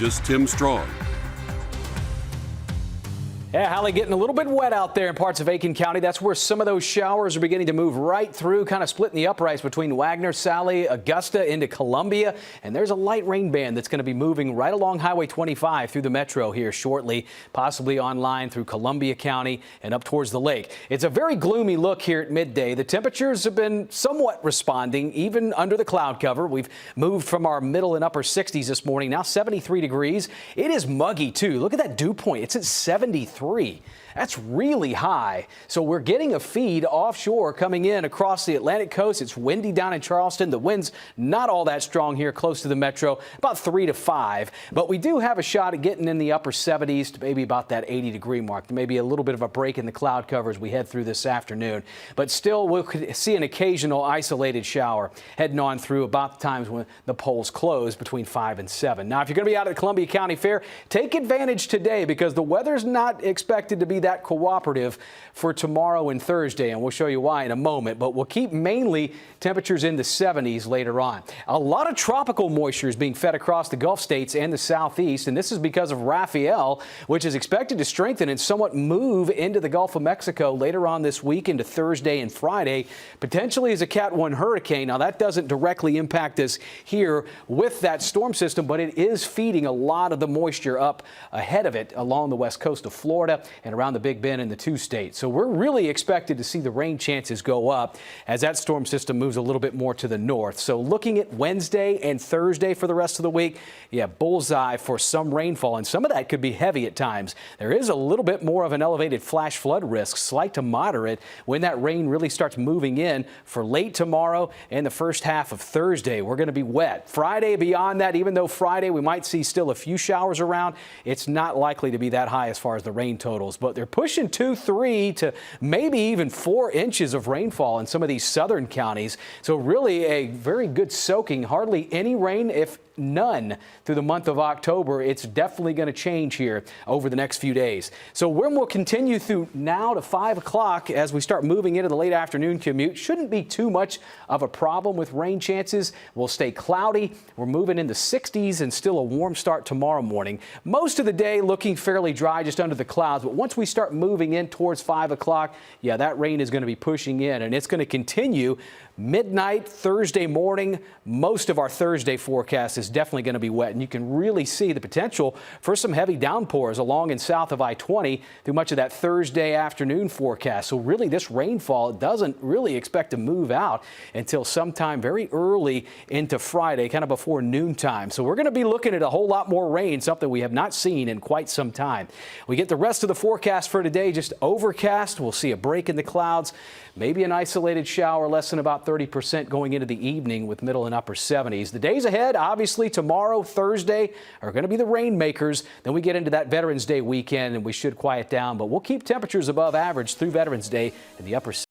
Just Tim Strong. Yeah, Hallie, getting a little bit wet out there in parts of Aiken County. That's where some of those showers are beginning to move right through, kind of splitting the uprights between Wagner, Sally, Augusta into Columbia. And there's a light rain band that's going to be moving right along Highway 25 through the metro here shortly, possibly online through Columbia County and up towards the lake. It's a very gloomy look here at midday. The temperatures have been somewhat responding, even under the cloud cover. We've moved from our middle and upper 60s this morning, now 73 degrees. It is muggy, too. Look at that dew point. It's at 73. That's really high. So we're getting a feed offshore coming in across the Atlantic coast. It's windy down in Charleston. The wind's not all that strong here close to the metro, about 3 to 5. But we do have a shot at getting in the upper 70s to maybe about that 80-degree mark. There may be a little bit of a break in the cloud cover as we head through this afternoon. But still, we'll see an occasional isolated shower heading on through about the times when the polls close between 5 and 7. Now, if you're going to be out at the Columbia County Fair, take advantage today because the weather's not expected to be that cooperative for tomorrow and Thursday, and we'll show you why in a moment. But we'll keep mainly temperatures in the 70s later on. A lot of tropical moisture is being fed across the Gulf states and the southeast, and this is because of Rafael, which is expected to strengthen and somewhat move into the Gulf of Mexico later on this week into Thursday and Friday, potentially as a Cat 1 hurricane. Now, that doesn't directly impact us here with that storm system, but it is feeding a lot of the moisture up ahead of it along the west coast of Florida and around the Big Bend in the two states. So we're really expected to see the rain chances go up as that storm system moves a little bit more to the north. So looking at Wednesday and Thursday for the rest of the week, yeah, bullseye for some rainfall, and some of that could be heavy at times. There is a little bit more of an elevated flash flood risk, slight to moderate, when that rain really starts moving in for late tomorrow and the first half of Thursday. We're going to be wet. Friday beyond that, even though Friday we might see still a few showers around, it's not likely to be that high as far as the rain totals. But they're pushing 2, 3 to maybe even 4 inches of rainfall in some of these southern counties. So really a very good soaking. Hardly any rain, if none, through the month of October. It's definitely going to change here over the next few days. So wind will continue through now to 5 o'clock as we start moving into the late afternoon commute. Shouldn't be too much of a problem with rain chances. We'll stay cloudy. We're moving into 60s and still a warm start tomorrow morning. Most of the day looking fairly dry just under the clouds. But once we start moving in towards 5 o'clock, yeah, that rain is going to be pushing in, and it's going to continue midnight Thursday morning. Most of our Thursday forecast is definitely going to be wet, and you can really see the potential for some heavy downpours along and south of I-20 through much of that Thursday afternoon forecast. So really this rainfall doesn't really expect to move out until sometime very early into Friday, kind of before noontime. So we're going to be looking at a whole lot more rain, something we have not seen in quite some time. We get the rest of the forecast for today just overcast. We'll see a break in the clouds, maybe an isolated shower, less than about 30% going into the evening with middle and upper 70s. The days ahead, obviously tomorrow, Thursday, are going to be the rainmakers. Then we get into that Veterans Day weekend and we should quiet down, but we'll keep temperatures above average through Veterans Day in the upper